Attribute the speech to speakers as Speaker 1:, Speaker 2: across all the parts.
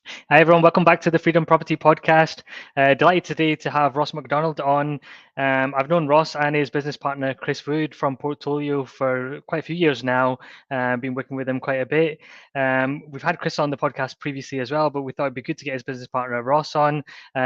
Speaker 1: Hi everyone, welcome back to the Freedom Property Podcast. Delighted today to have Ross Macdonald on. I've known Ross and his business partner Chris Wood from Portolio for quite a few years now. Been working with him quite a bit. We've had Chris on the podcast previously as well, but we thought it'd be good to get his business partner Ross on,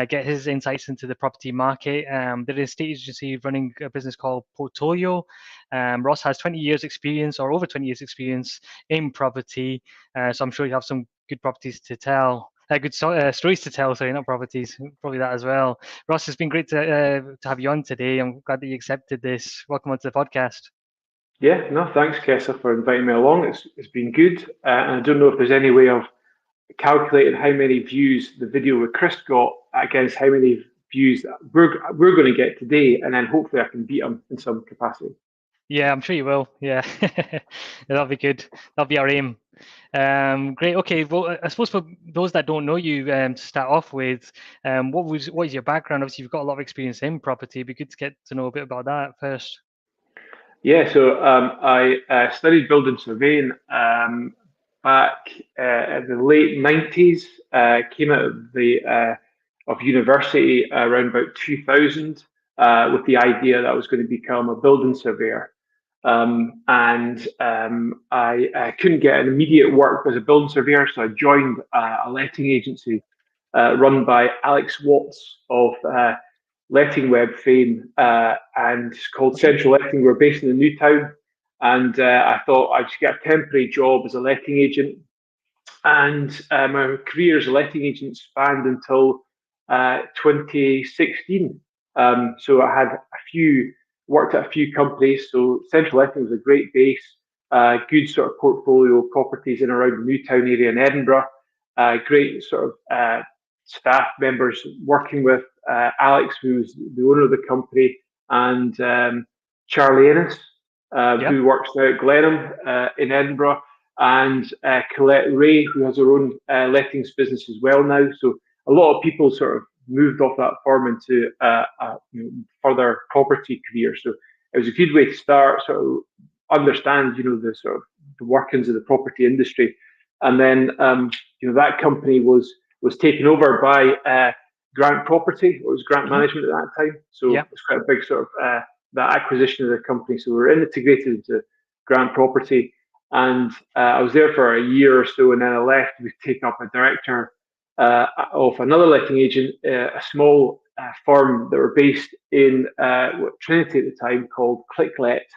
Speaker 1: get his insights into the property market. They're a state agency running a business called Portolio. Ross has 20 years experience or over 20 years experience in property, so I'm sure you have some good properties to tell. Good stories to tell. Sorry, not properties. Probably that as well. Ross, it's been great to have you on today. I'm glad that you accepted this. Welcome onto the podcast.
Speaker 2: Yeah, no, thanks, Kessa, for inviting me along. It's been good, and I don't know if there's any way of calculating how many views the video with Chris got against how many views we're going to get today, and then hopefully I can beat him in some capacity.
Speaker 1: Yeah, I'm sure you will. Yeah, that'll be good. That'll be our aim. Great. Okay. Well, I suppose for those that don't know you, to start off with, what is your background? Obviously, you've got a lot of experience in property. It'd be good to get to know a bit about that first.
Speaker 2: Yeah, so I studied building surveying back in the late 90s. Came out of university around about 2000 with the idea that I was going to become a building surveyor. I couldn't get an immediate work as a building surveyor, so I joined a letting agency run by Alex Watts of Letting Web fame, and it's called Central Letting. We're based in the new town, and I thought I'd just get a temporary job as a letting agent. And my career as a letting agent spanned until 2016. So I had worked at a few companies. So Central Letting was a great base, good sort of portfolio of properties in around the Newtown area in Edinburgh. Great sort of staff members working with Alex, who's the owner of the company, and Charlie Ennis,
Speaker 1: Yep.
Speaker 2: who works now at Glenham in Edinburgh, and Colette Ray, who has her own lettings business as well now. So a lot of people sort of moved off that firm into further property careers. So it was a good way to start, sort of understand, the sort of the workings of the property industry. And then, that company was taken over by Grant Property. It was Grant
Speaker 1: Mhm.
Speaker 2: Management at that time. So
Speaker 1: Yep.
Speaker 2: it's quite a big sort of that acquisition of the company. So we were integrated into Grant Property. And I was there for a year or so, and then I left to take up a director of another letting agent, a small firm that were based in Trinity at the time called ClickLet.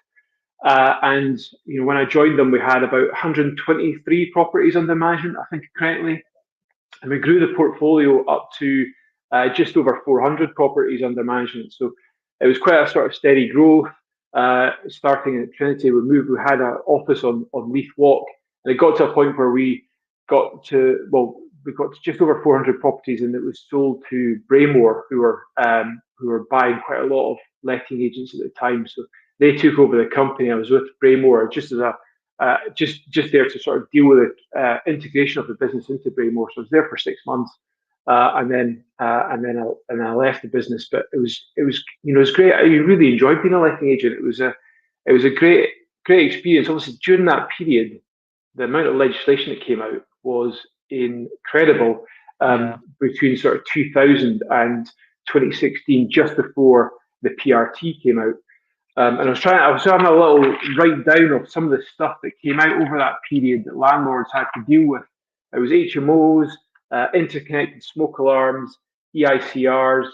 Speaker 2: And when I joined them, we had about 123 properties under management, I think correctly, and we grew the portfolio up to just over 400 properties under management. So it was quite a sort of steady growth. Starting at Trinity, we had an office on Leith Walk, and it got to a point where we got to just over 400 properties, and it was sold to Braemore, who were buying quite a lot of letting agents at the time. So they took over the company. I was with Braemore just as a just there to sort of deal with the integration of the business into Braemore. So I was there for 6 months, and then I left the business. But it was great. I really enjoyed being a letting agent. It was a great experience. Obviously, during that period, the amount of legislation that came out was incredible.
Speaker 1: Yeah.
Speaker 2: Between sort of 2000 and 2016, just before the PRT came out. And I was having a little write down of some of the stuff that came out over that period that landlords had to deal with. It was HMOs, interconnected smoke alarms, EICRs,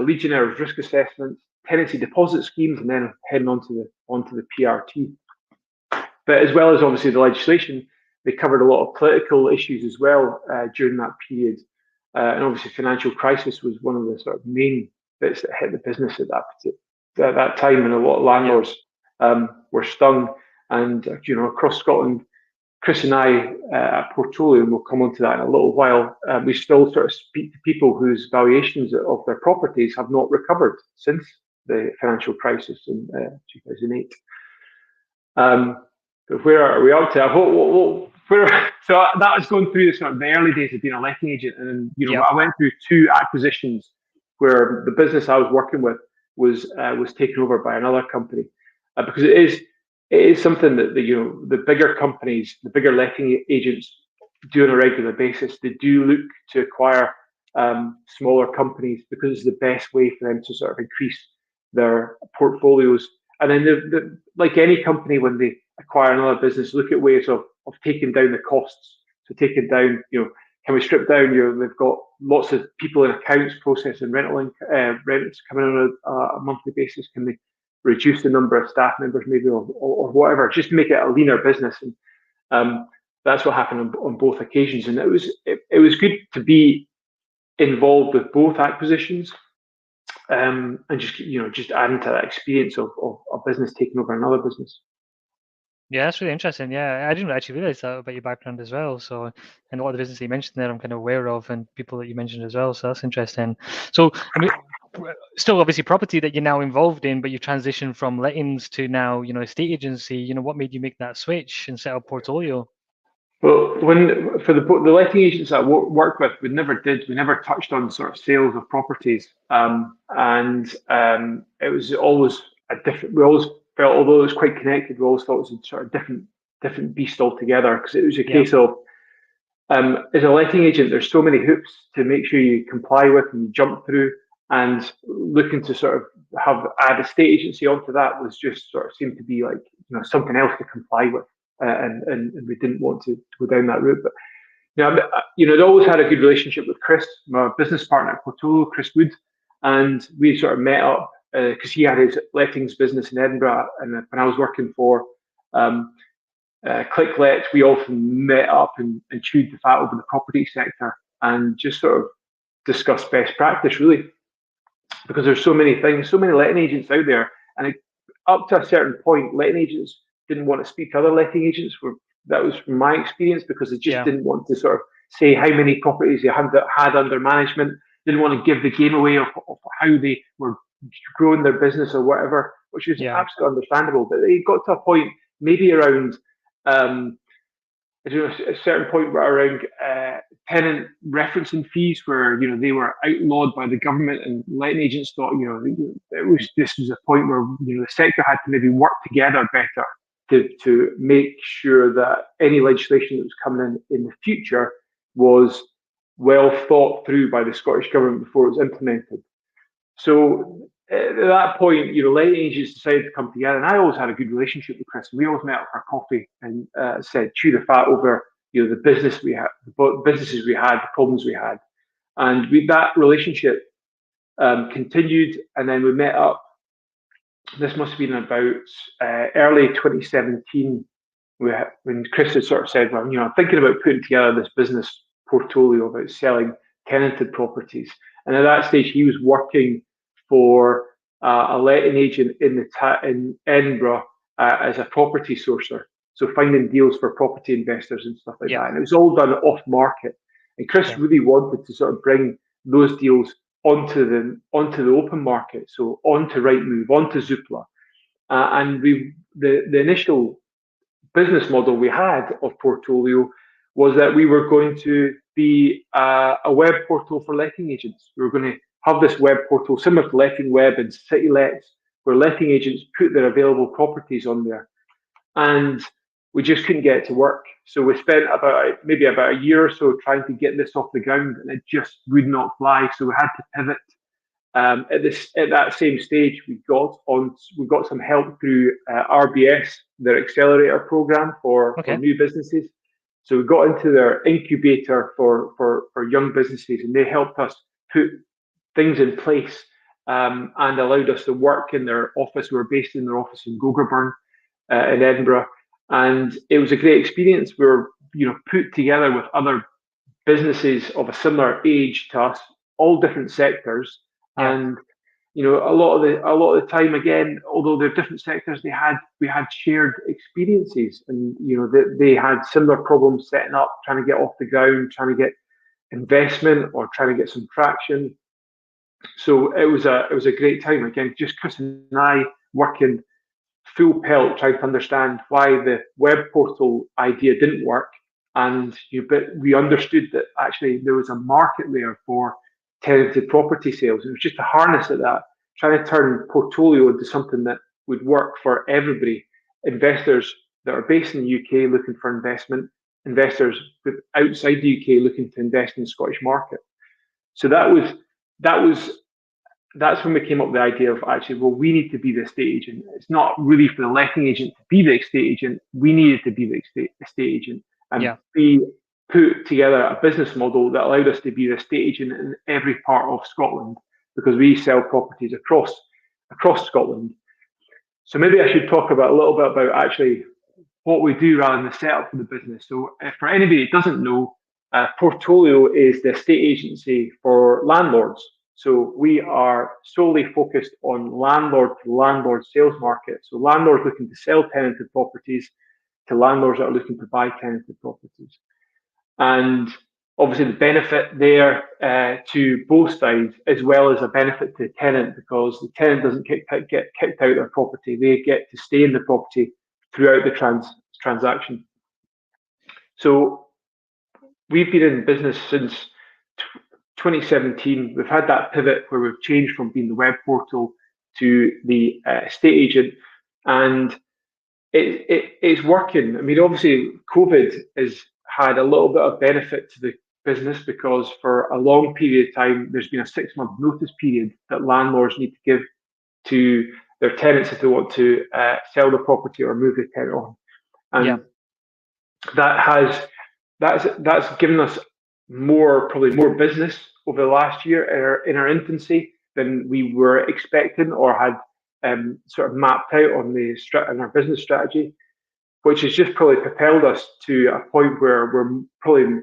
Speaker 2: Legionnaires' risk assessments, tenancy deposit schemes, and then heading onto the PRT. But as well as obviously the legislation, they covered a lot of political issues as well during that period. And obviously, financial crisis was one of the sort of main bits that hit the business at that time, and a lot of
Speaker 1: Yep.
Speaker 2: landlords were stung. And across Scotland, Chris and I at Portolio, and we'll come on to that in a little while, we still sort of speak to people whose valuations of their properties have not recovered since the financial crisis in 2008. But where are we up to? So that was going through the sort of the early days of being a letting agent, and
Speaker 1: Yep.
Speaker 2: I went through two acquisitions where the business I was working with was taken over by another company, because it is something that the bigger companies, the bigger letting agents do on a regular basis. They do look to acquire smaller companies because it's the best way for them to sort of increase their portfolios. And then, like any company, when they acquire another business, look at ways of taking down the costs. So taking down, can we strip down? They've got lots of people in accounts processing rents coming on a monthly basis. Can they reduce the number of staff members, maybe, or whatever, just to make it a leaner business? And that's what happened on both occasions. And it was good to be involved with both acquisitions, and just adding to that experience of a business taking over another business.
Speaker 1: Yeah, that's really interesting. Yeah, I didn't actually realize that about your background as well. So, and a lot of the business you mentioned there, I'm kind of aware of, and people that you mentioned as well. So that's interesting. So, I mean, still obviously property that you're now involved in, but you transitioned from lettings to now, estate agency. What made you make that switch and set up Portolio?
Speaker 2: Well, for the letting agents I worked with, we never touched on sort of sales of properties, and it was always a different. We always felt, although it was quite connected, we always thought it was a sort of different beast altogether, because it was a case of, as a letting agent, there's so many hoops to make sure you comply with and you jump through, and looking to sort of add a state agency onto that was just sort of seemed to be like something else to comply with, and we didn't want to go down that route. But I'd always had a good relationship with Chris, my business partner at Portolio, Chris Wood, and we sort of met up because he had his lettings business in Edinburgh, and when I was working for ClickLet, we often met up and chewed the fat over the property sector and just sort of discussed best practice, really, because there's so many things, so many letting agents out there, and up to a certain point, letting agents didn't want to speak to other letting agents. That was from my experience, because they just didn't want to sort of say how many properties they had under management. Didn't want to give the game away of how they were growing their business or whatever, which is absolutely understandable. But they got to a point, maybe around a certain point around tenant referencing fees, where they were outlawed by the government, and letting agents thought this was a point where the sector had to maybe work together better to make sure that any legislation that was coming in the future was well thought through by the Scottish government before it was implemented. So at that point, letting agents decided to come together, and I always had a good relationship with Chris. We always met up for coffee and said, chew the fat over the businesses we had, the problems we had, and that relationship continued. And then we met up. This must have been about early 2017, when Chris had sort of said, well, I'm thinking about putting together this business portfolio about selling tenanted properties. And at that stage, he was working for a letting agent in Edinburgh as a property sourcer, so finding deals for property investors and stuff like that. And it was all done off market. And Chris really wanted to sort of bring those deals onto the open market, so onto Rightmove, onto Zoopla, and the initial business model we had of Portolio was that we were going to be a web portal for letting agents. We were going to have this web portal similar to Letting Web and CityLets, where letting agents put their available properties on there, and we just couldn't get it to work. So we spent maybe about a year or so trying to get this off the ground, and it just would not fly. So we had to pivot. At that same stage, we got some help through RBS, their accelerator program for new businesses. So we got into their incubator for young businesses, and they helped us put things in place and allowed us to work in their office. We were based in their office in Gogarburn in Edinburgh, and it was a great experience. We were put together with other businesses of a similar age to us, all different sectors. And a lot of the time, again, although they're different sectors, we had shared experiences, and they had similar problems setting up, trying to get off the ground, trying to get investment, or trying to get some traction. So it was a great time. Again, just Chris and I working full pelt, trying to understand why the web portal idea didn't work, and but we understood that actually there was a market there for tenanted property sales. It was just a harness at that, trying to turn Portolio into something that would work for everybody. Investors that are based in the UK looking for investment, investors outside the UK looking to invest in the Scottish market. So that's when we came up with the idea of actually, well, we need to be the estate agent. It's not really for the letting agent to be the estate agent. We needed to be the estate agent, and
Speaker 1: Yeah.
Speaker 2: we put together a business model that allowed us to be the estate agent in every part of Scotland, because we sell properties across Scotland. So maybe I should talk about a little bit about actually what we do rather than the setup for the business. So for anybody that doesn't know, Portolio is the estate agency for landlords. So we are solely focused on landlord to landlord sales market. So landlords looking to sell tenanted properties to landlords that are looking to buy tenanted properties. And obviously the benefit there to both sides, as well as a benefit to the tenant, because the tenant doesn't get kicked out of their property. They get to stay in the property throughout the transaction. So we've been in business since 2017. We've had that pivot where we've changed from being the web portal to the estate agent, and it's working. I mean, obviously, COVID has had a little bit of benefit to the business, because for a long period of time, there's been a 6-month notice period that landlords need to give to their tenants if they want to sell the property or move the tenant on. And that's given us probably more business over the last year in our infancy than we were expecting or had sort of mapped out in our business strategy, which has just probably propelled us to a point where we're probably,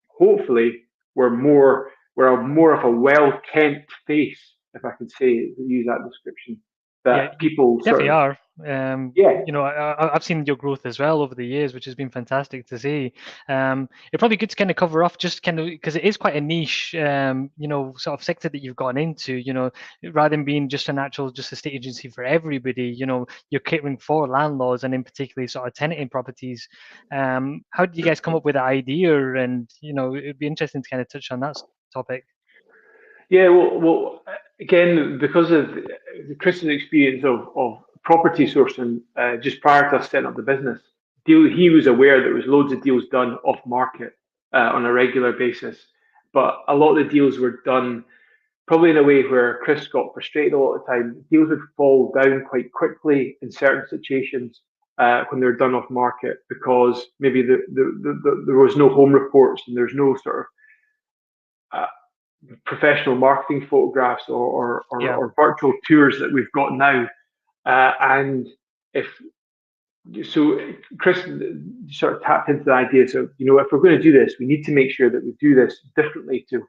Speaker 2: hopefully, we're more of a well-kent face, if I can use that description, that people
Speaker 1: definitely are.
Speaker 2: Yeah.
Speaker 1: I've seen your growth as well over the years, which has been fantastic to see. It's probably good to kind of cover off just kind of because it is quite a niche, sort of sector that you've gone into. Rather than being just just a state agency for everybody, you're catering for landlords and in particular sort of tenanting properties. How did you guys come up with the idea? And it'd be interesting to kind of touch on that topic.
Speaker 2: Yeah, well, again, because of Chris's experience of property sourcing just prior to us setting up the business, he was aware there was loads of deals done off market on a regular basis, but a lot of the deals were done probably in a way where Chris got frustrated a lot of the time. Deals would fall down quite quickly in certain situations when they were done off market, because maybe there was no home reports and there's no sort of professional marketing photographs or virtual tours that we've got now. And Chris sort of tapped into the idea. So, if we're going to do this, we need to make sure that we do this differently to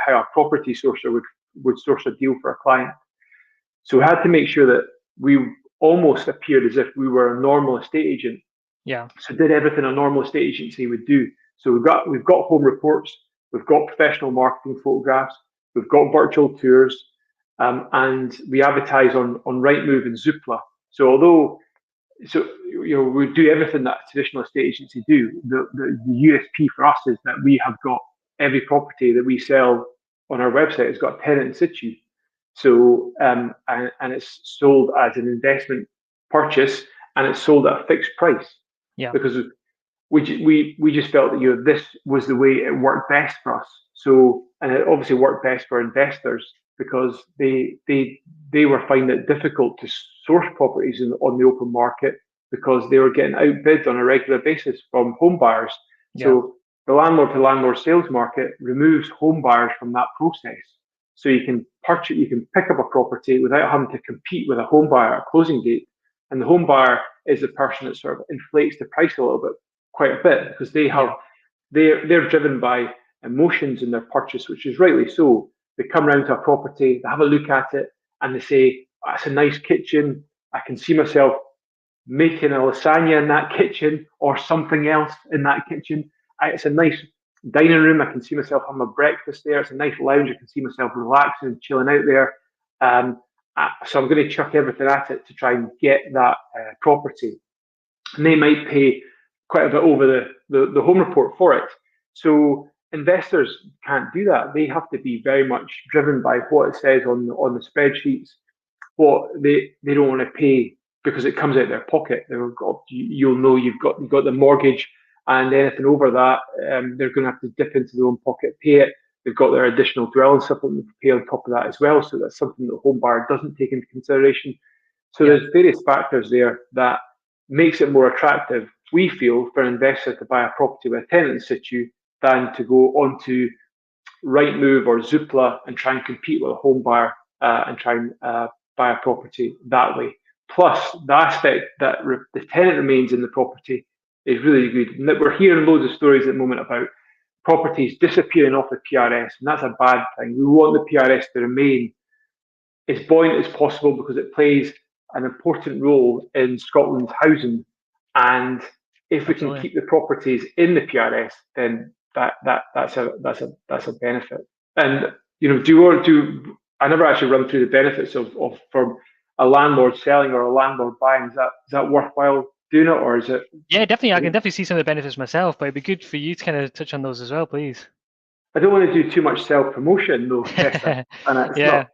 Speaker 2: how a property sourcer would source a deal for a client. So we had to make sure that we almost appeared as if we were a normal estate agent.
Speaker 1: Yeah.
Speaker 2: So did everything a normal estate agency would do. So we've got home reports, we've got professional marketing photographs, we've got virtual tours, and we advertise on Rightmove and Zoopla. So we do everything that a traditional estate agency do. The USP for us is that we have got every property that we sell on our website has got a tenant in situ. So and it's sold as an investment purchase, and it's sold at a fixed price.
Speaker 1: Yeah.
Speaker 2: Because we just felt that this was the way it worked best for us. So, and it obviously worked best for investors, because they were finding it difficult to source properties on the open market, because they were getting outbid on a regular basis from home buyers. Yeah. So the landlord to landlord sales market removes home buyers from that process. So you can pick up a property without having to compete with a home buyer at closing date. And the home buyer is the person that sort of inflates the price a little bit, quite a bit, because they're driven by emotions in their purchase, which is rightly so. They come around to a property, they have a look at it, and they say, "That's a nice kitchen. I can see myself making a lasagna in that kitchen or something else in that kitchen. It's a nice dining room. I can see myself having a breakfast there. It's a nice lounge. I can see myself relaxing and chilling out there. So I'm going to chuck everything at it to try and get that property." And they might pay quite a bit over the home report for it. So investors can't do that. They have to be very much driven by what it says on the spreadsheets, what they don't want to pay, because it comes out of their pocket. You'll know you've got the mortgage and anything over that, they're going to have to dip into their own pocket, pay it. They've got their additional dwelling supplement to pay on top of that as well. So that's something that the home buyer doesn't take into consideration. So
Speaker 1: Yeah,
Speaker 2: there's various factors there that makes it more attractive, we feel, for an investor to buy a property with a tenant in situ than to go onto Rightmove or Zoopla and try and compete with a home buyer and try and buy a property that way. Plus, the aspect that the tenant remains in the property is really good. We're hearing loads of stories at the moment about properties disappearing off the PRS, and that's a bad thing. We want the PRS to remain as buoyant as possible because it plays an important role in Scotland's housing. And if we can
Speaker 1: absolutely.
Speaker 2: keep the properties in the PRS, then that's a benefit. And I never actually run through the benefits of from a landlord selling or a landlord buying. Is that worthwhile doing it, or is it?
Speaker 1: Yeah, definitely. I can definitely see some of the benefits myself, but it'd be good for you to kind of touch on those as well, please.
Speaker 2: I don't want to do too much self promotion, though, Tessa, and it's
Speaker 1: Yeah,
Speaker 2: not.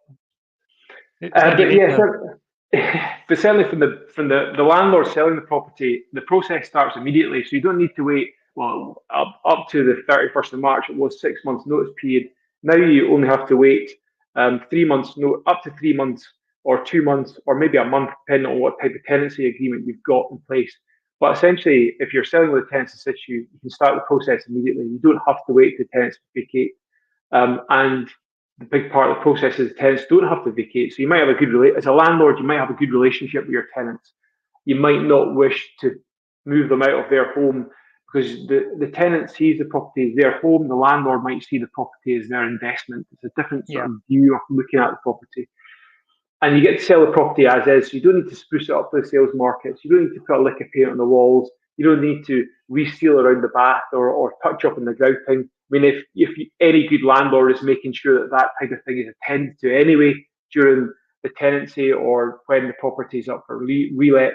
Speaker 1: it's going to get
Speaker 2: But
Speaker 1: made
Speaker 2: yeah,
Speaker 1: now.
Speaker 2: but certainly from the landlord selling the property, the process starts immediately. So you don't need to wait. Well, up to the 31st of March, it was 6 months notice period. Now you only have to wait 3 months, no, up to 3 months or 2 months or maybe a month, depending on what type of tenancy agreement you've got in place. But essentially, if you're selling with a tenants in situ, you can start the process immediately. You don't have to wait for the tenants to vacate. And the big part of the process is tenants don't have to vacate. So you might have a as a landlord, you might have a good relationship with your tenants. You might not wish to move them out of their home because the tenant sees the property as their home. The landlord might see the property as their investment. It's a different sort
Speaker 1: Yeah,
Speaker 2: of view of looking at the property. And you get to sell the property as is. So you don't need to spruce it up for the sales markets. You don't need to put a lick of paint on the walls. You don't need to reseal around the bath or touch up in the grouting. I mean, if any good landlord is making sure that that type of thing is attended to anyway during the tenancy or when the property is up for relet,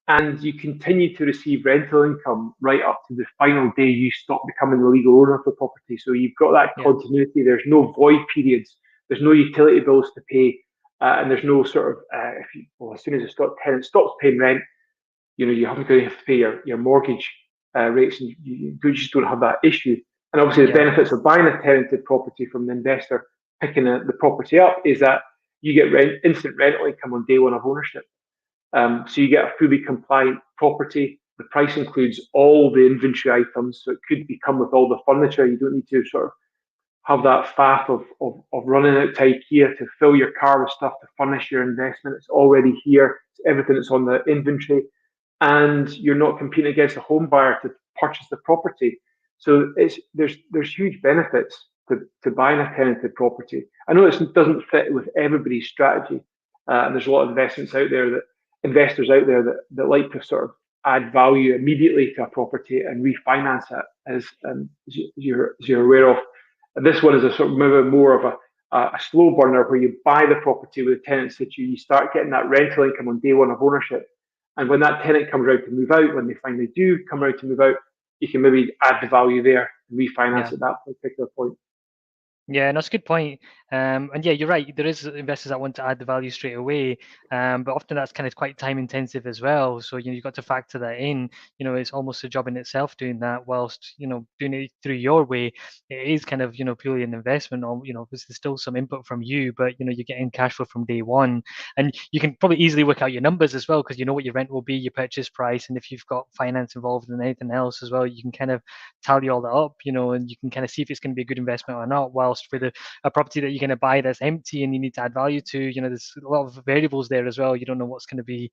Speaker 2: and you continue to receive rental income right up to the final day you stop becoming the legal owner of the property. So you've got that
Speaker 1: yeah,
Speaker 2: continuity. There's no void periods. There's no utility bills to pay, and there's no sort of as soon as the tenant stops paying rent, you haven't going to have to pay your mortgage rates, and you just don't have that issue. And obviously, the
Speaker 1: yeah,
Speaker 2: benefits of buying a tenanted property from the investor picking the property up is that you get instant rental income on day one of ownership. So you get a fully compliant property. The price includes all the inventory items, so it could come with all the furniture. You don't need to sort of have that faff of running out to IKEA to fill your car with stuff to furnish your investment. It's already here. It's everything that's on the inventory, and you're not competing against a home buyer to purchase the property. So there's huge benefits to buying a tenanted property. I know it doesn't fit with everybody's strategy, and there's a lot of investors out there that like to sort of add value immediately to a property and refinance it, as you're aware of. And this one is a sort of maybe more of a slow burner where you buy the property with a tenant situ, you start getting that rental income on day one of ownership. And when that tenant comes around to move out, when they finally do come around to move out, you can maybe add the value there and refinance
Speaker 1: yeah.
Speaker 2: at that particular point.
Speaker 1: Yeah, that's a good point. And yeah, you're right. There is investors that want to add the value straight away, but often that's kind of quite time intensive as well. So you've got to factor that in. It's almost a job in itself doing that. Whilst doing it through your way, it is kind of purely an investment. Or there's still some input from you, but you're getting cash flow from day one, and you can probably easily work out your numbers as well because you know what your rent will be, your purchase price, and if you've got finance involved and anything else as well, you can kind of tally all that up, and you can kind of see if it's going to be a good investment or not. Whilst with a property that you're going to buy that's empty and you need to add value to, there's a lot of variables there as well. You don't know what's going to be,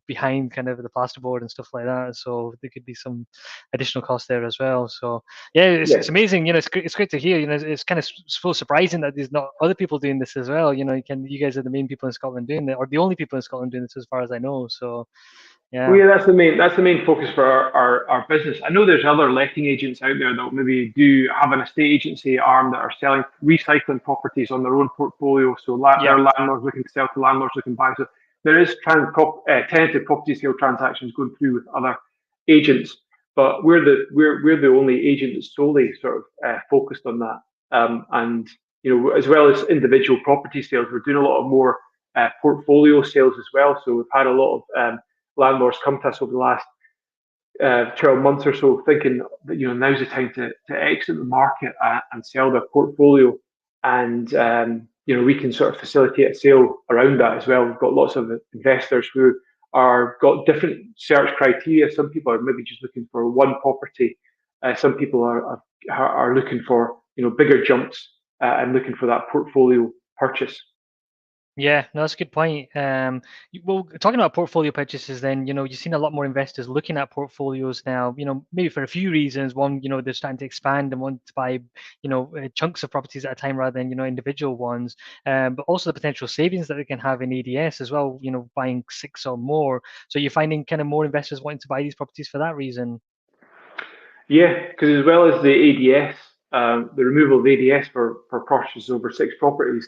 Speaker 1: behind kind of the plasterboard and stuff like that. So there could be some additional cost there as well. So yeah, it's
Speaker 2: Yeah.
Speaker 1: amazing. It's great to hear. It's kind of so surprising that there's not other people doing this as well. You guys are the main people in Scotland doing it, or the only people in Scotland doing this, as far as I know. So
Speaker 2: Well,
Speaker 1: yeah,
Speaker 2: yeah, that's the main focus for our business. I know there's other letting agents out there that maybe do have an estate agency arm that are selling recycling properties on their own portfolio. So
Speaker 1: yeah,
Speaker 2: their landlords looking to sell to landlords looking to buy. So there is tenanted property sale transactions going through with other agents, but we're the only agent that's solely sort of focused on that. And as well as individual property sales, we're doing a lot of more portfolio sales as well. So we've had a lot of landlords come to us over the last 12 months or so, thinking that now's the time to exit the market and sell their portfolio, and we can sort of facilitate a sale around that as well. We've got lots of investors who are got different search criteria. Some people are maybe just looking for one property. Some people are looking for bigger jumps and looking for that portfolio purchase.
Speaker 1: Yeah, no, that's a good point. Well, talking about portfolio purchases, then you've seen a lot more investors looking at portfolios now. Maybe for a few reasons. One, they're starting to expand and want to buy, chunks of properties at a time rather than individual ones. But also the potential savings that they can have in ADS as well. Buying 6 or more. So you're finding kind of more investors wanting to buy these properties for that reason.
Speaker 2: Yeah, because as well as the ADS, the removal of ADS for purchases over 6 properties,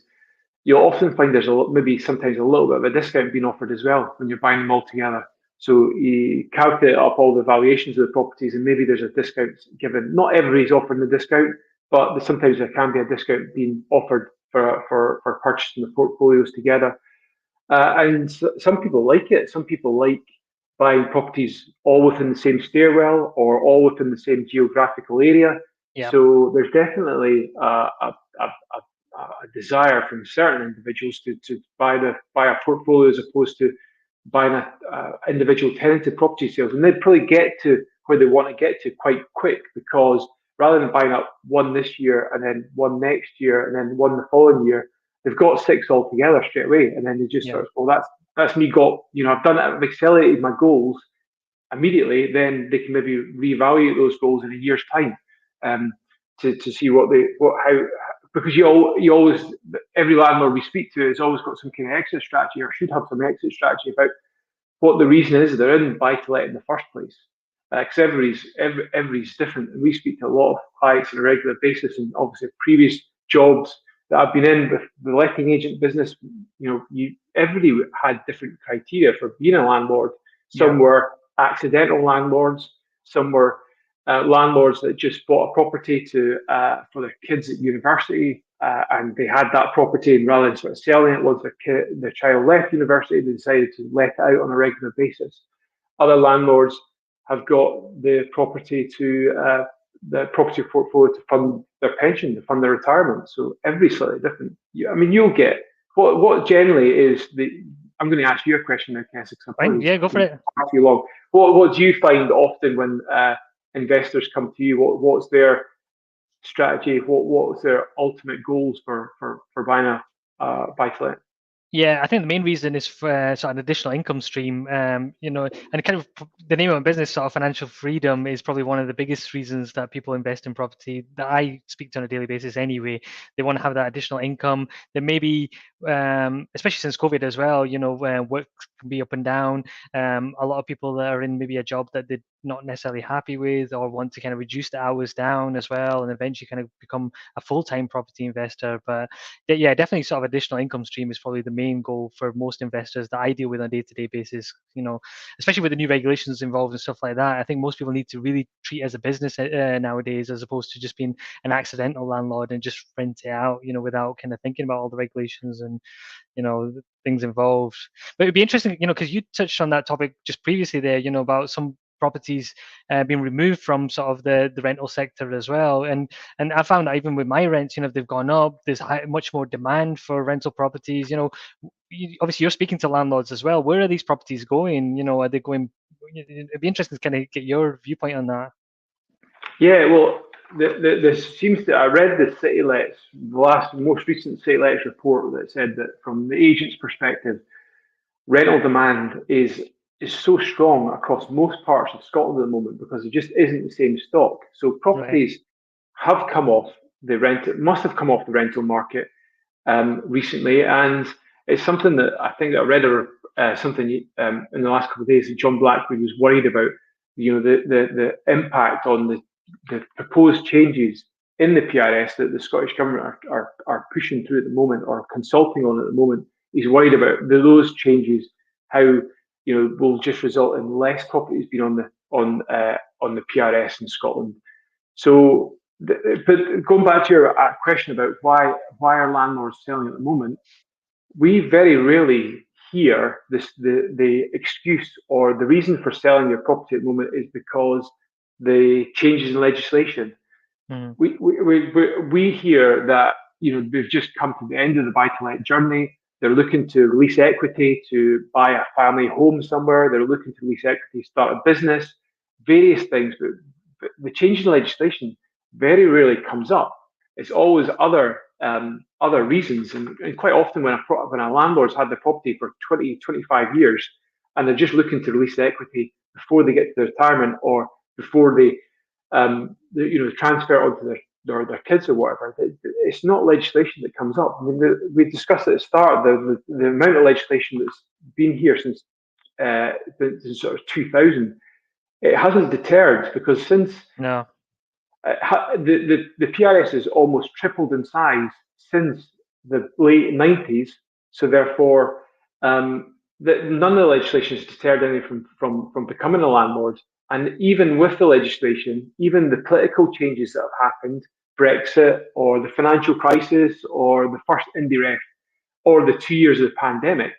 Speaker 2: you'll often find there's maybe sometimes a little bit of a discount being offered as well when you're buying them all together. So you calculate up all the valuations of the properties, and maybe there's a discount given. Not everybody's offering the discount, but sometimes there can be a discount being offered for purchasing the portfolios together. And some people like it. Some people like buying properties all within the same stairwell or all within the same geographical area.
Speaker 1: Yeah.
Speaker 2: So there's definitely a desire from certain individuals to buy a portfolio as opposed to buying a individual tenanted property sales, and they'd probably get to where they want to get to quite quick, because rather than buying up one this year and then one next year and then one the following year, they've got 6 altogether straight away, and then they just sort of, well, that's me got, I've done it, I've accelerated my goals immediately. Then they can maybe reevaluate those goals in a year's time, to see how, because you always, every landlord we speak to has always got some kind of exit strategy, or should have some exit strategy about what the reason is they're in buy to let in the first place. Because everybody's different. And we speak to a lot of clients on a regular basis, and obviously previous jobs that I've been in with the letting agent business, everybody had different criteria for being a landlord. Some were accidental landlords, some were landlords that just bought a property for their kids at university, and they had that property, and rather than sort of selling it once their child left university, they decided to let it out on a regular basis. Other landlords have got the property portfolio to fund their pension, to fund their retirement. So everybody's slightly different. You'll get what generally is the. I'm going to ask you a question now, Cassie.
Speaker 1: Yeah, go for it.
Speaker 2: Too long. What do you find often when investors come to you? What's their strategy? What's their ultimate goals for buying a buy-to-let?
Speaker 1: Yeah, I think the main reason is for sort of an additional income stream. And kind of the name of my business, sort of financial freedom, is probably one of the biggest reasons that people invest in property that I speak to on a daily basis anyway. They want to have that additional income. There may be, especially since COVID as well, work can be up and down. A lot of people that are in maybe a job that they're not necessarily happy with, or want to kind of reduce the hours down as well, and eventually kind of become a full-time property investor. But yeah, definitely sort of additional income stream is probably the main goal for most investors that I deal with on a day-to-day basis. Especially with the new regulations involved and stuff like that. I think most people need to really treat it as a business nowadays, as opposed to just being an accidental landlord and just rent it out, without kind of thinking about all the regulations and things involved. But it'd be interesting, because you touched on that topic just previously there, about some properties being removed from sort of the rental sector as well, and I found that even with my rents, they've gone up. There's much more demand for rental properties. Obviously you're speaking to landlords as well. Where are these properties going? Are they going? It'd be interesting to kind of get your viewpoint on that.
Speaker 2: Yeah, well, this seems to. I read the most recent CityLets report that said that from the agent's perspective, rental demand is so strong across most parts of Scotland at the moment because there just isn't the same stock. So properties have come off the must have come off the rental market recently, and it's something that I think that I read something in the last couple of days that John Blackwood was worried about. The impact on the proposed changes in the PRS that the Scottish Government are pushing through at the moment, or consulting on at the moment. He's worried about those changes, how will just result in less properties being on the PRS in Scotland. So, but going back to your question about why are landlords selling at the moment, we very rarely hear this, the excuse or the reason for selling your property at the moment is because the changes in legislation.
Speaker 1: Mm.
Speaker 2: We hear that, we've just come to the end of the buy-to-let journey. They're looking to release equity to buy a family home somewhere. They're looking to release equity to start a business, various things. But the change in legislation very rarely comes up. It's always other reasons. And quite often when a landlord's had the property for 20, 25 years and they're just looking to release the equity before they get to their retirement or before transfer it onto their kids or whatever. It's not legislation that comes up. I mean, we discussed at the start the amount of legislation that's been here since sort of 2000. It hasn't deterred because since
Speaker 1: No.
Speaker 2: the PRS has almost tripled in size since the late 90s. So therefore, none of the legislation has deterred anyone from becoming a landlord. And even with the legislation, even the political changes that have happened, Brexit or the financial crisis or the first IndyRef or the 2 years of the pandemic,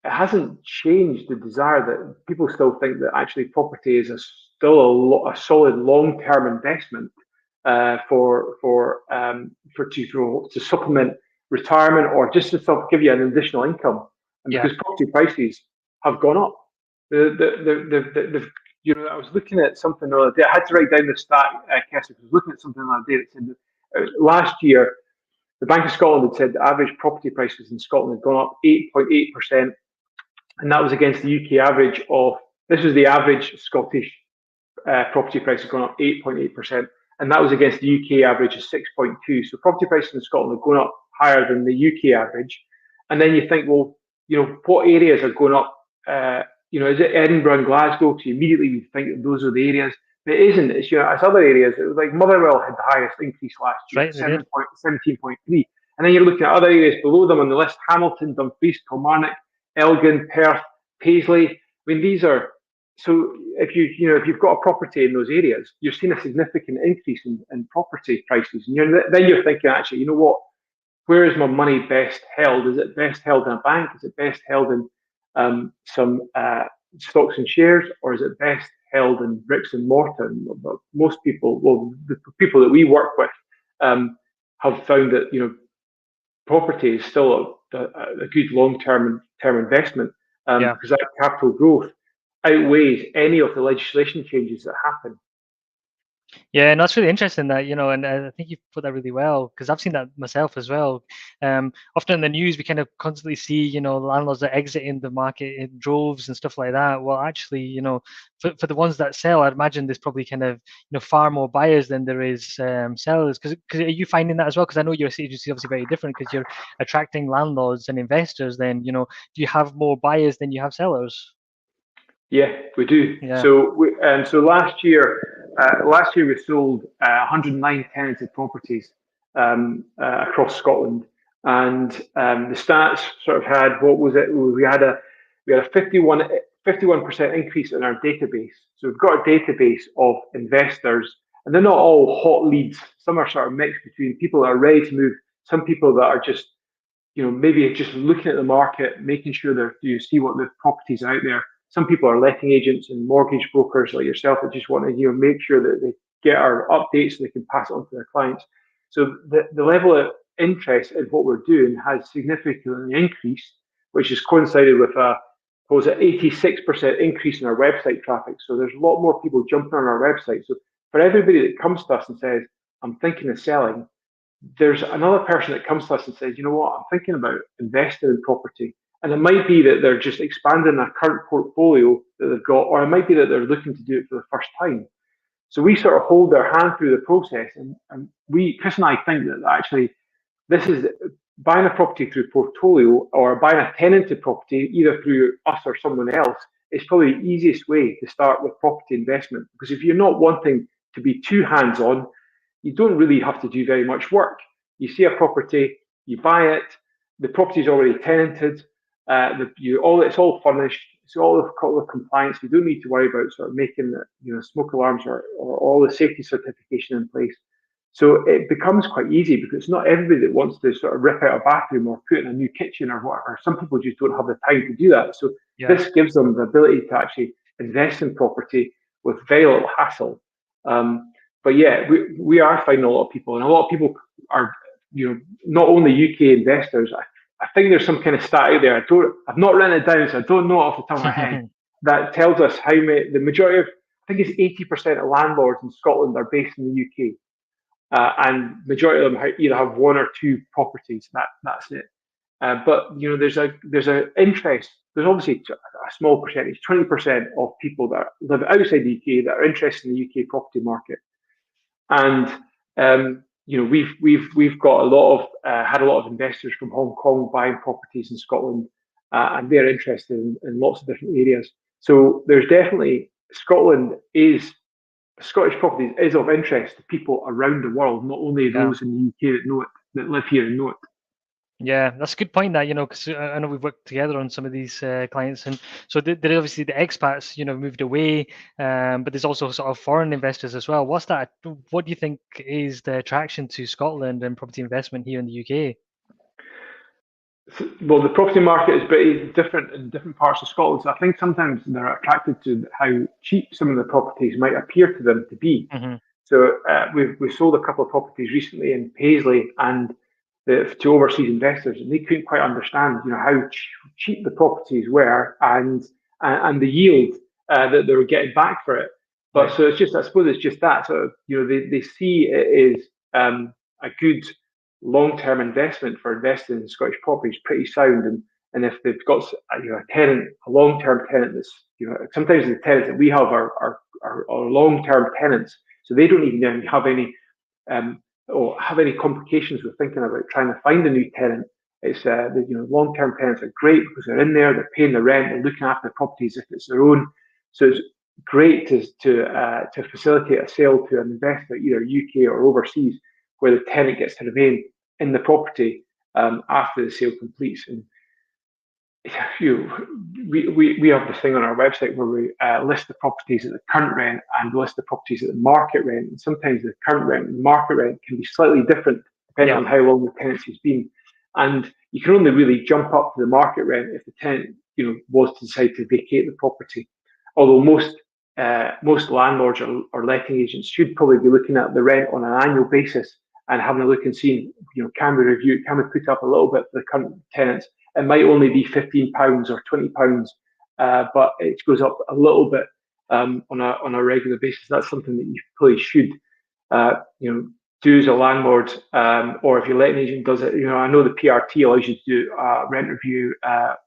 Speaker 2: it hasn't changed the desire that people still think that actually property is still a solid long-term investment to supplement retirement or just to give you an additional income. And
Speaker 1: Yeah.
Speaker 2: because property prices have gone up, I was looking at something the other day. I had to write down the stat, Kessie. I was looking at something the other day that said that last year the Bank of Scotland had said the average property prices in Scotland had gone up 8.8%, and that was against the UK average of, this was the average Scottish property price has gone up 8.8%, and that was against the UK average of 6.2. So property prices in Scotland are going up higher than the UK average. And then you think, well, what areas are going up? Is it Edinburgh and Glasgow? So immediately you think that those are the areas. But it isn't. It's other areas. It was like Motherwell had the highest increase last
Speaker 1: That's
Speaker 2: year,
Speaker 1: right. They did.
Speaker 2: 17.3. And then you're looking at other areas below them on the list: Hamilton, Dumfries, Kilmarnock, Elgin, Perth, Paisley. I mean, these are, so if you've got a property in those areas, you're seeing a significant increase in property prices, and then you're thinking, actually, you know what? Where is my money best held? Is it best held in a bank? Is it best held in some stocks and shares, or is it best held in bricks and mortar? And most people, well, the people that we work with, have found that property is still a good long-term investment,
Speaker 1: Yeah.
Speaker 2: because that capital growth outweighs any of the legislation changes that happen.
Speaker 1: Yeah, and that's really interesting that, and I think you've put that really well because I've seen that myself as well. Often in the news, we kind of constantly see, landlords are exiting the market in droves and stuff like that. Well, actually, for the ones that sell, I'd imagine there's probably kind of, far more buyers than there is sellers. Because are you finding that as well? Because I know your agency is obviously very different because you're attracting landlords and investors. Then, do you have more buyers than you have sellers?
Speaker 2: Yeah, we do.
Speaker 1: Yeah.
Speaker 2: So last year we sold 109 tenanted properties across Scotland, and the stats sort of had, what was it? We had a 51% increase in our database. So we've got a database of investors, and they're not all hot leads. Some are sort of mixed between people that are ready to move, some people that are just maybe just looking at the market, making sure that you see what the properties are out there. Some people are letting agents and mortgage brokers like yourself that just want to make sure that they get our updates so they can pass it on to their clients. So the level of interest in what we're doing has significantly increased, which has coincided with an 86% increase in our website traffic. So there's a lot more people jumping on our website. So for everybody that comes to us and says, I'm thinking of selling, there's another person that comes to us and says, you know what, I'm thinking about investing in property. And it might be that they're just expanding their current portfolio that they've got, or it might be that they're looking to do it for the first time. So we sort of hold their hand through the process. And Chris and I think that actually this is buying a property through Portolio or buying a tenanted property, either through us or someone else, is probably the easiest way to start with property investment. Because if you're not wanting to be too hands-on, you don't really have to do very much work. You see a property, you buy it, the property is already tenanted, it's all furnished, it's all the compliance. You don't need to worry about sort of making smoke alarms or all the safety certification in place. So it becomes quite easy because it's not everybody that wants to sort of rip out a bathroom or put in a new kitchen or whatever. Some people just don't have the time to do that. So
Speaker 1: Yeah.
Speaker 2: this gives them the ability to actually invest in property with very little hassle. But yeah, we are finding a lot of people, and a lot of people are, not only UK investors. I think there's some kind of stat out there. I've not written it down, so I don't know it off the top of my head. That tells us how many. The majority of, I think it's 80% of landlords in Scotland are based in the UK, and majority of them either have one or two properties. That's it. But there's a interest. There's obviously a small percentage, 20% of people that live outside the UK that are interested in the UK property market. And we've got a lot of had a lot of investors from Hong Kong buying properties in Scotland, and they're interested in lots of different areas. So there's definitely Scottish properties is of interest to people around the world, not only
Speaker 1: Yeah.
Speaker 2: those in the UK that know it, that live here and know it.
Speaker 1: Yeah, that's a good point. That because I know we've worked together on some of these clients, and so there obviously the expats, moved away, but there's also sort of foreign investors as well. What's that? What do you think is the attraction to Scotland and property investment here in the UK?
Speaker 2: Well, the property market is pretty different in different parts of Scotland. So I think sometimes they're attracted to how cheap some of the properties might appear to them to be.
Speaker 1: Hmm.
Speaker 2: So we've sold a couple of properties recently in Paisley and to overseas investors, and they couldn't quite understand, how cheap the properties were and the yield that they were getting back for it. But
Speaker 1: Right.
Speaker 2: so it's just, I suppose, it's just that. So they see it as a good long-term investment for investing in Scottish property is pretty sound, and if they've got a tenant, a long-term tenant that's sometimes the tenants that we have are long-term tenants, so they don't even have any or have any complications with thinking about trying to find a new tenant. It's long-term tenants are great because they're in there, they're paying the rent, they're looking after the properties if it's their own. So it's great to facilitate a sale to an investor either UK or overseas, where the tenant gets to remain in the property after the sale completes. And we have this thing on our website where we list the properties at the current rent and list the properties at the market rent. And sometimes the current rent and the market rent can be slightly different depending
Speaker 1: Yeah.
Speaker 2: on how long the tenancy's been. And you can only really jump up to the market rent if the tenant, was to decide to vacate the property. Although most landlords or letting agents should probably be looking at the rent on an annual basis and having a look and seeing, can we review it, can we put up a little bit for the current tenants? It might only be £15 or £20, but it goes up a little bit on a regular basis. That's something that you probably should, do as a landlord, or if your letting agent does it. I know the PRT allows you to do a rent review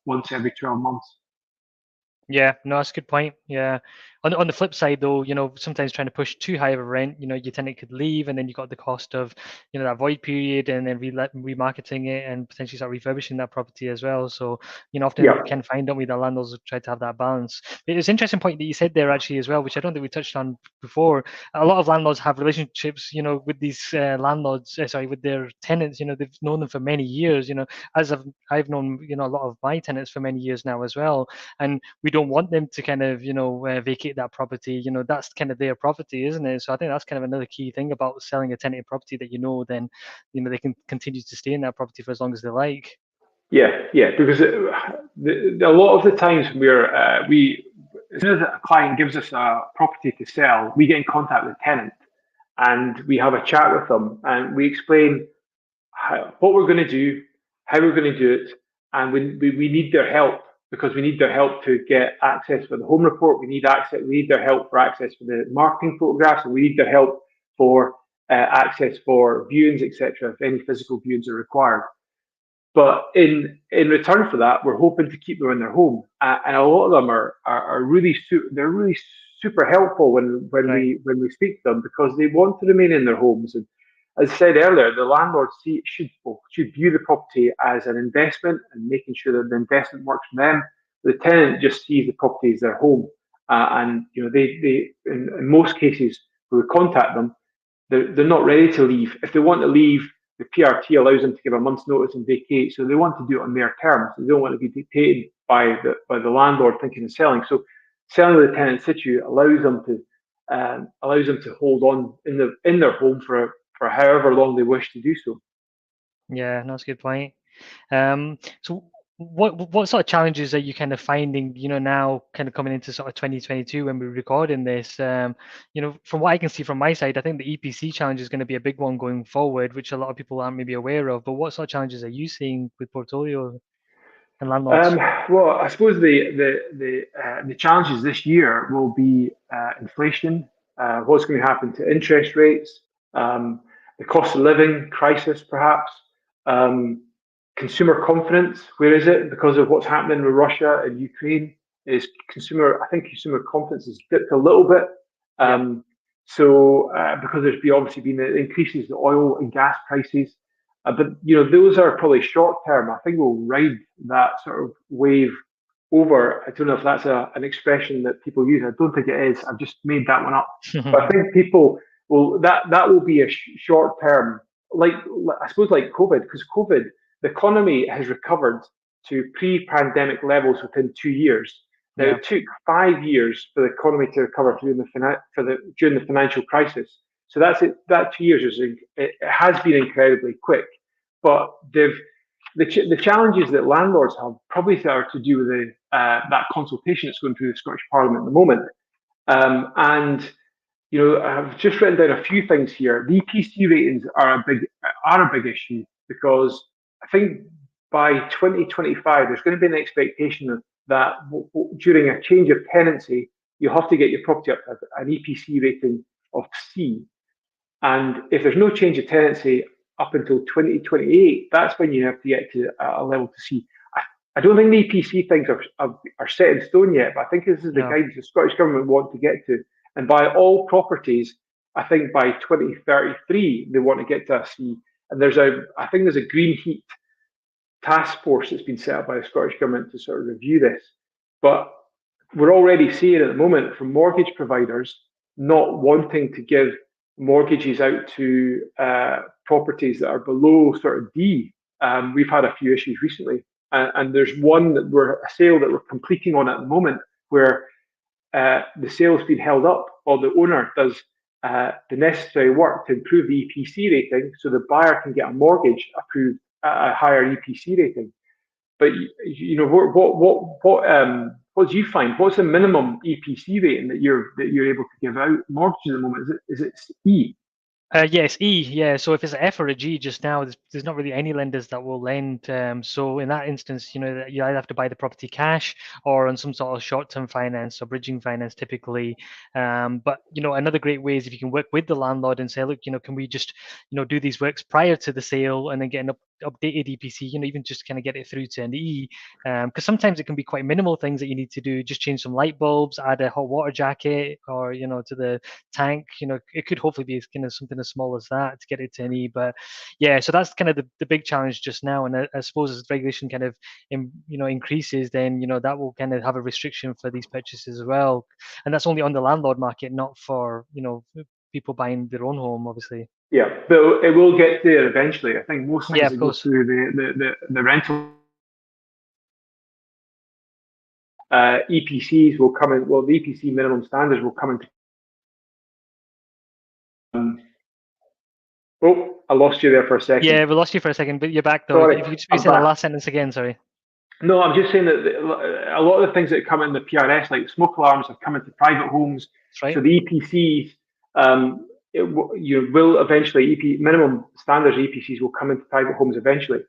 Speaker 2: once every 12 months.
Speaker 1: Yeah, no, that's a good point. Yeah. On the flip side, though, sometimes trying to push too high of a rent, your tenant could leave, and then you got the cost of, that void period, and then remarketing it and potentially start refurbishing that property as well. So, often
Speaker 2: Yeah,
Speaker 1: we can find, don't we, that landlords try to have that balance. It's an interesting point that you said there actually as well, which I don't think we touched on before. A lot of landlords have relationships, with these with their tenants. They've known them for many years. As I've known, a lot of my tenants for many years now as well, and we don't want them to kind of vacate that property. That's kind of their property, isn't it? So I think that's kind of another key thing about selling a tenanted property, that then they can continue to stay in that property for as long as they like.
Speaker 2: yeah, because a lot of the times as soon as a client gives us a property to sell, we get in contact with the tenant and we have a chat with them and we explain what we're going to do, how we're going to do it, and we need their help because we need their help to get access for the home report. We need their help for access for the marketing photographs, and we need their help for access for viewings, etc. If any physical viewings are required. But in return for that, we're hoping to keep them in their home, and a lot of them are really they're really super helpful
Speaker 1: Right.
Speaker 2: when we speak to them because they want to remain in their homes. And as I said earlier, the landlord should view the property as an investment and making sure that the investment works for them. The tenant just sees the property as their home, and they in most cases when we contact them, they're not ready to leave. If they want to leave, the PRT allows them to give a month's notice and vacate. So they want to do it on their terms. They don't want to be dictated by the landlord thinking of selling. So selling with the tenant in situ allows them to hold on in their home for for however long they wish to do so.
Speaker 1: Yeah, that's a good point. So what sort of challenges are you kind of finding, now kind of coming into sort of 2022 when we're recording this? From what I can see from my side, I think the EPC challenge is going to be a big one going forward, which a lot of people aren't maybe aware of. But what sort of challenges are you seeing with Portolio and landlords?
Speaker 2: Well, I suppose the challenges this year will be inflation, what's going to happen to interest rates, the cost of living crisis, perhaps, um, consumer confidence. Where is it because of what's happening with Russia and Ukraine? Is consumer? I think consumer confidence has dipped a little bit.
Speaker 1: Yeah.
Speaker 2: Because there's obviously been increases in oil and gas prices. But those are probably short term. I think we'll ride that sort of wave over. I don't know if that's an expression that people use. I don't think it is. I've just made that one up. But I think people will that will be a short term, like I suppose like COVID, because COVID, the economy has recovered to pre-pandemic levels within 2 years. Now
Speaker 1: Yeah.
Speaker 2: it took 5 years for the economy to recover during the financial crisis. So that's it. That 2 years it has been incredibly quick, but the challenges that landlords have probably are to do with that consultation that's going through the Scottish Parliament at the moment. And I've just written down a few things here. The EPC ratings are a big issue because I think by 2025 there's going to be an expectation that during a change of tenancy you have to get your property up to an EPC rating of C. And if there's no change of tenancy up until 2028, that's when you have to get to a level to see. I don't think the EPC things are set in stone yet, but I think this is the
Speaker 1: No.
Speaker 2: guidance the Scottish Government want to get to. And by all properties, I think by 2033, they want to get to a C. And I think there's a green heat task force that's been set up by the Scottish Government to sort of review this. But we're already seeing at the moment from mortgage providers not wanting to give mortgages out to properties that are below sort of D. We've had a few issues recently, and there's one a sale that we're completing on at the moment where the sale's been held up, or the owner does the necessary work to improve the EPC rating, so the buyer can get a mortgage approved at a higher EPC rating. But what do you find? What's the minimum EPC rating that you're able to give out mortgages at the moment? Is it E?
Speaker 1: Yes, E. Yeah. So if it's an F or a G just now, there's not really any lenders that will lend. So in that instance, you either have to buy the property cash or on some sort of short-term finance or bridging finance typically. But another great way is if you can work with the landlord and say, look, can we just do these works prior to the sale and then get an updated EPC, even just kind of get it through to an E, because sometimes it can be quite minimal things that you need to do, just change some light bulbs, add a hot water jacket, or to the tank. It could hopefully be kind of something as small as that to get it to an E. But yeah, so that's kind of the big challenge just now. And I suppose as regulation kind of increases, then that will kind of have a restriction for these purchases as well. And that's only on the landlord market, not for people buying their own home, obviously.
Speaker 2: Yeah, but it will get there eventually. I think most
Speaker 1: Yeah,
Speaker 2: things
Speaker 1: of
Speaker 2: that go
Speaker 1: course.
Speaker 2: through the rental EPCs will come in. Well, the EPC minimum standards will come into. Oh, I lost you there for a second.
Speaker 1: Yeah, we lost you for a second, but you're back though.
Speaker 2: Sorry,
Speaker 1: If you could
Speaker 2: I'm
Speaker 1: say that
Speaker 2: back.
Speaker 1: last sentence again, sorry.
Speaker 2: No, I'm just saying that a lot of the things that come in the PRS, like smoke alarms, have come into private homes.
Speaker 1: That's right.
Speaker 2: So the EPCs, you will eventually minimum standards EPCs will come into private homes eventually.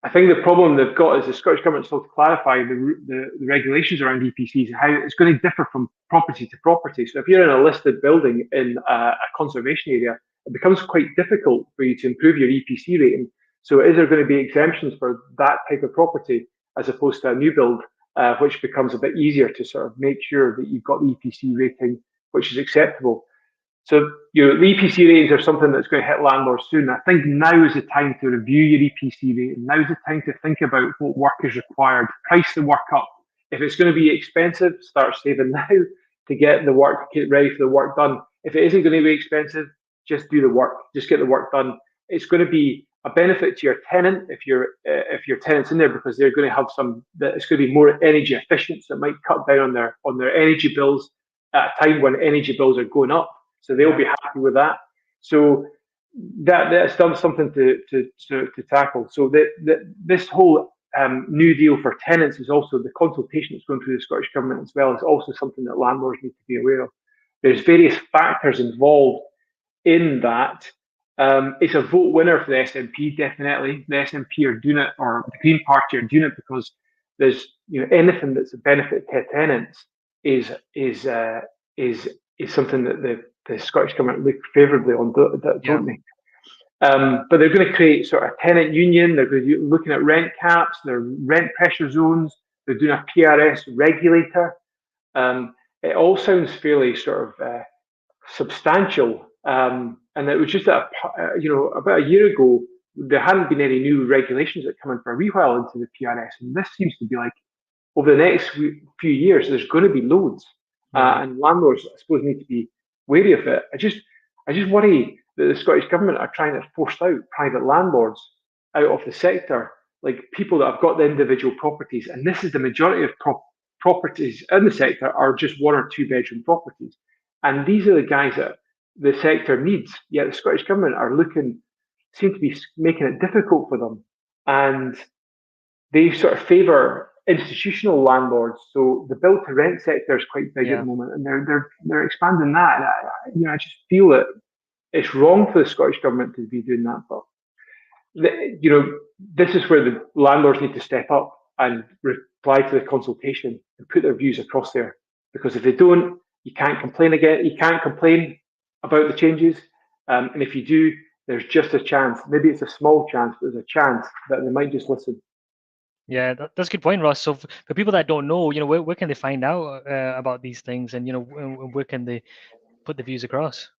Speaker 2: I think the problem they've got is the Scottish Government still to clarify the regulations around EPCs and how it's going to differ from property to property. So if you're in a listed building in a conservation area, it becomes quite difficult for you to improve your EPC rating. So is there going to be exemptions for that type of property as opposed to a new build, which becomes a bit easier to sort of make sure that you've got the EPC rating which is acceptable? So, the EPC ratings are something that's going to hit landlords soon. I think now is the time to review your EPC rating. Now is the time to think about what work is required, price the work up. If it's going to be expensive, start saving now to get the work, get ready for the work done. If it isn't going to be expensive, just do the work, just get the work done. It's going to be a benefit to your tenant if your tenant's in there because they're going to have it's going to be more energy efficient, so it might cut down on their energy bills at a time when energy bills are going up. So they'll be happy with that. So that's still something to tackle. So this whole new deal for tenants is also the consultation that's going through the Scottish Government as well, is also something that landlords need to be aware of. There's various factors involved in that. It's a vote winner for the SNP, definitely. The SNP are doing it, or the Green Party are doing it because there's, anything that's a benefit to tenants is is uh, is is something that the Scottish Government look favourably on,
Speaker 1: Yeah.
Speaker 2: don't they? But they're going to create sort of a tenant union. They're going to be looking at rent caps, their rent pressure zones. They're doing a PRS regulator. It all sounds fairly sort of substantial. And it was just that, about a year ago, there hadn't been any new regulations that come in for a wee while into the PRS. And this seems to be like, over the next few years, there's going to be loads.
Speaker 1: Yeah.
Speaker 2: And landlords, I suppose, need to be wary of it. I just worry that the Scottish Government are trying to force out private landlords out of the sector, like people that have got the individual properties. And this is the majority of properties in the sector are just 1 or 2 bedroom properties. And these are the guys that the sector needs. Yet the Scottish Government seem to be making it difficult for them. And they sort of favour institutional landlords. So the build to rent sector is quite big at the
Speaker 1: Yeah.
Speaker 2: moment, and they're expanding that. And I just feel that it's wrong for the Scottish Government to be doing that. But this is where the landlords need to step up and reply to the consultation and put their views across there. Because if they don't, you can't complain again. You can't complain about the changes. And if you do, there's just a chance. Maybe it's a small chance, but there's a chance that they might just listen.
Speaker 1: Yeah, that's a good point, Ross. So for people that don't know, where can they find out about these things, and where can they put the views across?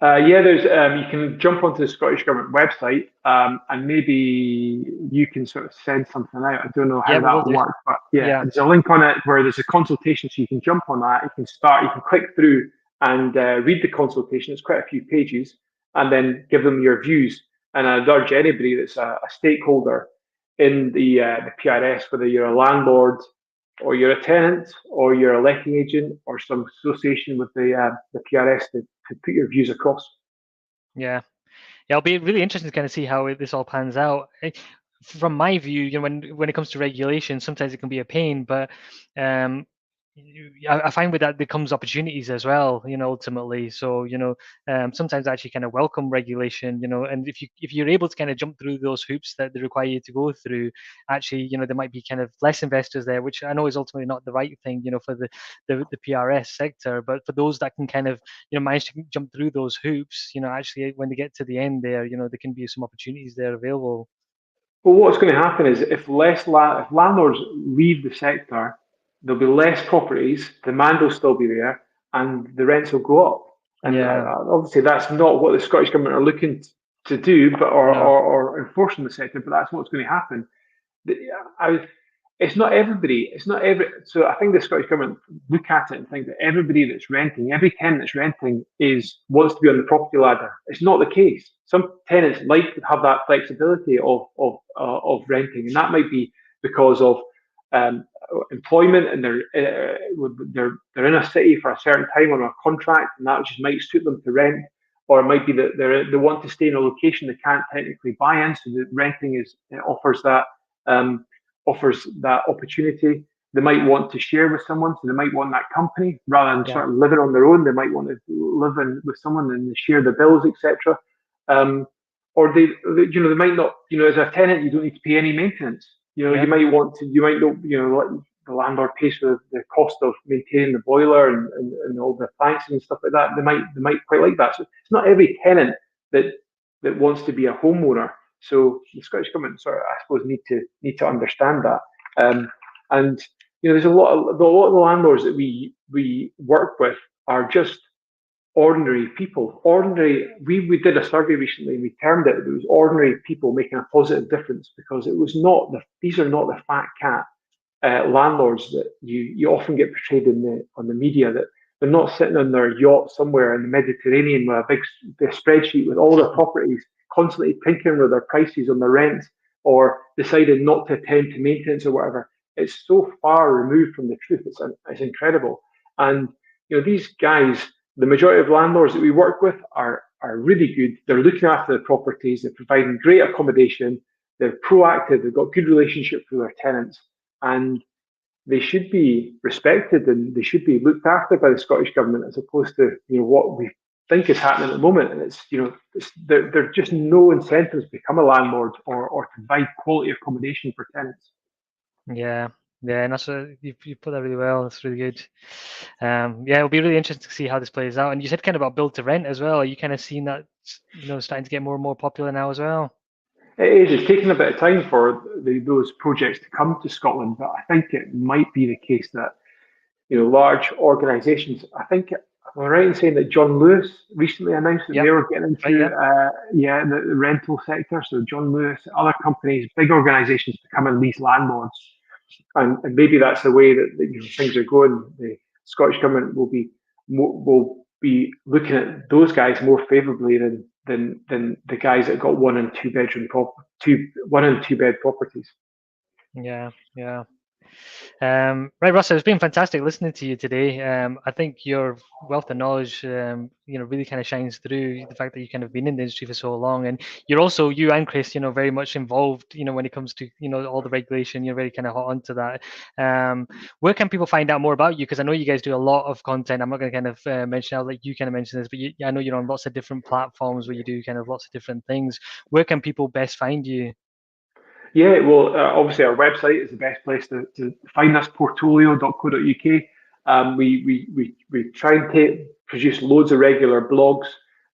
Speaker 2: Yeah, there's you can jump onto the Scottish Government website, and maybe you can sort of send something out. I don't know how
Speaker 1: Yeah, we will
Speaker 2: that
Speaker 1: do.
Speaker 2: works, but yeah,
Speaker 1: Yeah.
Speaker 2: there's a link on it where there's a consultation, so you can jump on that. You can click through and read the consultation. It's quite a few pages, and then give them your views. And I'd urge anybody that's a stakeholder in the PRS, whether you're a landlord or you're a tenant, or you're a letting agent, or some association with the PRS to put your views across.
Speaker 1: Yeah. Yeah, it'll be really interesting to kind of see how this all pans out. From my view, when it comes to regulation, sometimes it can be a pain, but um, I find with that there comes opportunities as well. Ultimately, so sometimes I actually kind of welcome regulation. And if you're able to kind of jump through those hoops that they require you to go through, actually, there might be kind of less investors there, which I know is ultimately not the right thing. For the PRS sector, but for those that can kind of manage to jump through those hoops, actually when they get to the end there, there can be some opportunities there available.
Speaker 2: Well, what's going to happen is if landlords leave the sector, there'll be less properties, demand will still be there, and the rents will go up. And
Speaker 1: Yeah.
Speaker 2: obviously, that's not what the Scottish Government are looking to do, but
Speaker 1: No.
Speaker 2: or enforce in the sector. But that's what's going to happen. I, it's not everybody. It's not every. So I think the Scottish Government look at it and think that everybody that's renting, every tenant that's renting, wants to be on the property ladder. It's not the case. Some tenants like to have that flexibility of renting, and that might be because of um, employment, and they're in a city for a certain time on a contract, and that just might suit them to rent. Or it might be that they want to stay in a location they can't technically buy in, so the renting offers that um, opportunity. They might want to share with someone, so they might want that company rather than
Speaker 1: Yeah.
Speaker 2: sort of living on their own. They might want to live with someone and share the bills, etc. Um, or they might not. As a tenant, you don't need to pay any maintenance. You
Speaker 1: Yeah.
Speaker 2: might want to. You might not. Let the landlord pays for the cost of maintaining the boiler and all the appliances and stuff like that. They might quite like that. So it's not every tenant that wants to be a homeowner. So the Scottish Government sort of, I suppose, need to understand that. And there's a lot of the landlords that we work with are just ordinary people. Ordinary. We did a survey recently, and we termed it. It was ordinary people making a positive difference, because it was not these are not the fat cat landlords that you often get portrayed on the media, that they're not sitting on their yacht somewhere in the Mediterranean with a big spreadsheet with all their properties, constantly tinkering with their prices on the rents, or deciding not to attend to maintenance or whatever. It's so far removed from the truth. It's incredible. And these guys, the majority of landlords that we work with, are are really good. They're looking after the properties. They're providing great accommodation. They're proactive. They've got good relationships with their tenants, and they should be respected and they should be looked after by the Scottish government, as opposed to what we think is happening at the moment. And there are just no incentives to become a landlord or to provide quality accommodation for tenants.
Speaker 1: Yeah, yeah, and that's you put that really well. That's really good. Yeah, it'll be really interesting to see how this plays out. And you said kind of about build to rent as well. Are you kind of seeing that starting to get more and more popular now as well?
Speaker 2: It is. It's taken a bit of time for those projects to come to Scotland, but I think it might be the case that large organisations. I think am I right in saying that John Lewis recently announced that
Speaker 1: Yep.
Speaker 2: they were getting
Speaker 1: Right.
Speaker 2: into
Speaker 1: Yep.
Speaker 2: the rental sector. So John Lewis, other companies, big organisations becoming lease landlords, and maybe that's the way that things are going. The Scottish government will be looking at those guys more favourably than the guys that got one and two bed properties.
Speaker 1: Yeah. Yeah. Right, Russell, it's been fantastic listening to you today. I think your wealth of knowledge, really kind of shines through the fact that you kind of been in the industry for so long, and you and Chris, very much involved, when it comes to, all the regulation. You're very kind of hot onto that. Where can people find out more about you? Because I know you guys do a lot of content. I'm not going to kind of mention, I'll let you kind of mention this, but I know you're on lots of different platforms where you do kind of lots of different things. Where can people best find you?
Speaker 2: Yeah, well, obviously our website is the best place to find us, portolio.co.uk. We try and produce loads of regular blogs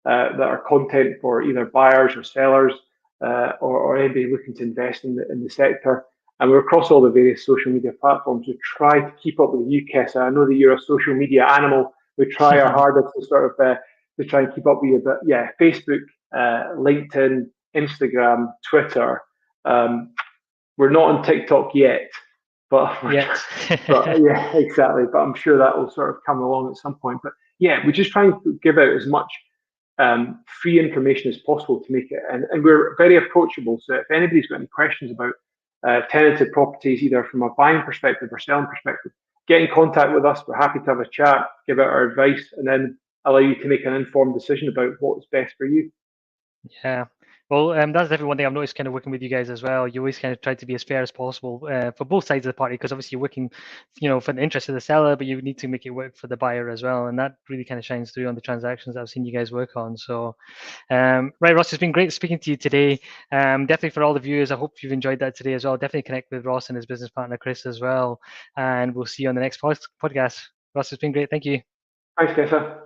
Speaker 2: that are content for either buyers or sellers or anybody looking to invest in the sector. And we're across all the various social media platforms. We try to keep up with the UKES. I know that you're a social media animal. We try our hardest to sort of to try and keep up with you. But yeah, Facebook, LinkedIn, Instagram, Twitter. We're not on TikTok yet, but
Speaker 1: Yet.
Speaker 2: but yeah, exactly. But I'm sure that will sort of come along at some point. But yeah, we just try and give out as much free information as possible to make it, and we're very approachable. So if anybody's got any questions about tenanted properties, either from a buying perspective or selling perspective, get in contact with us. We're happy to have a chat, give out our advice, and then allow you to make an informed decision about what's best for you.
Speaker 1: Yeah. Well, that's definitely one thing I've noticed kind of working with you guys as well. You always kind of try to be as fair as possible for both sides of the party, because obviously you're working, for the interest of the seller, but you need to make it work for the buyer as well. And that really kind of shines through on the transactions that I've seen you guys work on. So, right, Ross, it's been great speaking to you today. Definitely for all the viewers, I hope you've enjoyed that today as well. Definitely connect with Ross and his business partner, Chris, as well. And we'll see you on the next podcast. Ross, it's been great. Thank you.
Speaker 2: Thanks, Kessa.